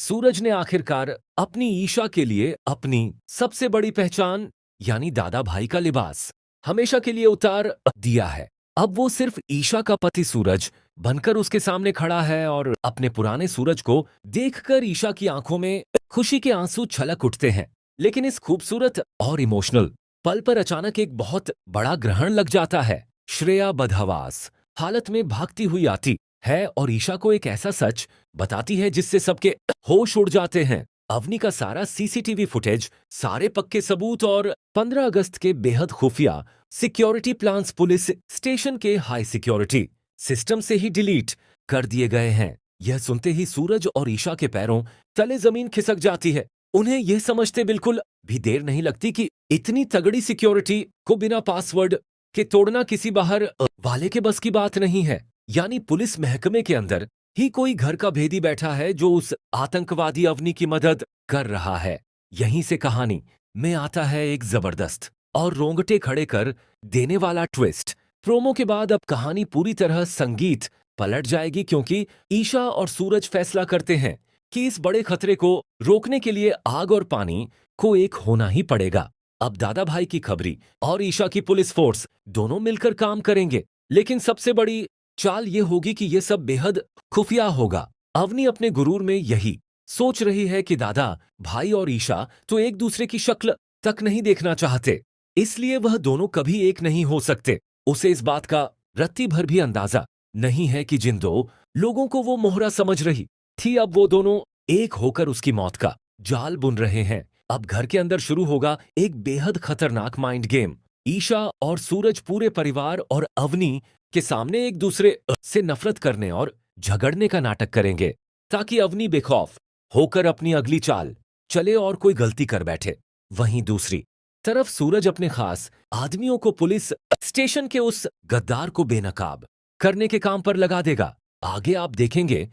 सूरज ने आखिरकार अपनी ईशा के लिए अपनी सबसे बड़ी पहचान यानी दादा भाई का लिबास हमेशा के लिए उतार दिया है। अब वो सिर्फ ईशा का पति सूरज बनकर उसके सामने खड़ा है और अपने पुराने सूरज को देखकर ईशा की आंखों में खुशी के आंसू छलक उठते हैं। लेकिन इस खूबसूरत और इमोशनल पल पर अचानक एक बहुत बड़ा ग्रहण लग जाता है। श्रेया बदहवास हालत में भागती हुई आती है और ईशा को एक ऐसा सच बताती है जिससे सबके होश उड़ जाते हैं। अवनी का सारा सीसीटीवी फुटेज, सारे पक्के सबूत और 15 अगस्त के बेहद खुफिया सिक्योरिटी प्लान्स पुलिस स्टेशन के हाई सिक्योरिटी सिस्टम से ही डिलीट कर दिए गए हैं। यह सुनते ही सूरज और ईशा के पैरों तले जमीन खिसक जाती है। उन्हें यह समझते बिल्कुल भी देर नहीं लगती कि इतनी तगड़ी सिक्योरिटी को बिना पासवर्ड के तोड़ना किसी बाहर वाले के बस की बात नहीं है। यानी पुलिस महकमे के अंदर ही कोई घर का भेदी बैठा है जो उस आतंकवादी अवनी की मदद कर रहा है। यहीं से कहानी में आता है एक जबरदस्त और रोंगटे खड़े कर देने वाला ट्विस्ट। प्रोमो के बाद अब कहानी पूरी तरह संगीत पलट जाएगी क्योंकि ईशा और सूरज फैसला करते हैं कि इस बड़े खतरे को रोकने के लिए आग और पानी को एक होना ही पड़ेगा। अब दादा भाई की खबरी और ईशा की पुलिस फोर्स दोनों मिलकर काम करेंगे। लेकिन सबसे बड़ी चाल ये होगी कि ये सब बेहद खुफिया होगा। अवनी अपने गुरूर में यही सोच रही है कि दादा भाई और ईशा तो एक दूसरे की शक्ल तक नहीं देखना चाहते, इसलिए वह दोनों कभी एक नहीं हो सकते। उसे इस बात का रत्ती भर भी अंदाजा नहीं है कि जिन दो लोगों को वो मोहरा समझ रही थी, अब वो दोनों एक होकर उसकी मौत का जाल बुन रहे हैं। अब घर के अंदर शुरू होगा एक बेहद खतरनाक माइंड गेम। ईशा और सूरज पूरे परिवार और अवनी के सामने एक दूसरे से नफरत करने और झगड़ने का नाटक करेंगे ताकि अवनी बेखौफ होकर अपनी अगली चाल चले और कोई गलती कर बैठे। वहीं दूसरी तरफ सूरज अपने खास आदमियों को पुलिस स्टेशन के उस गद्दार को बेनकाब करने के काम पर लगा देगा। आगे आप देखेंगे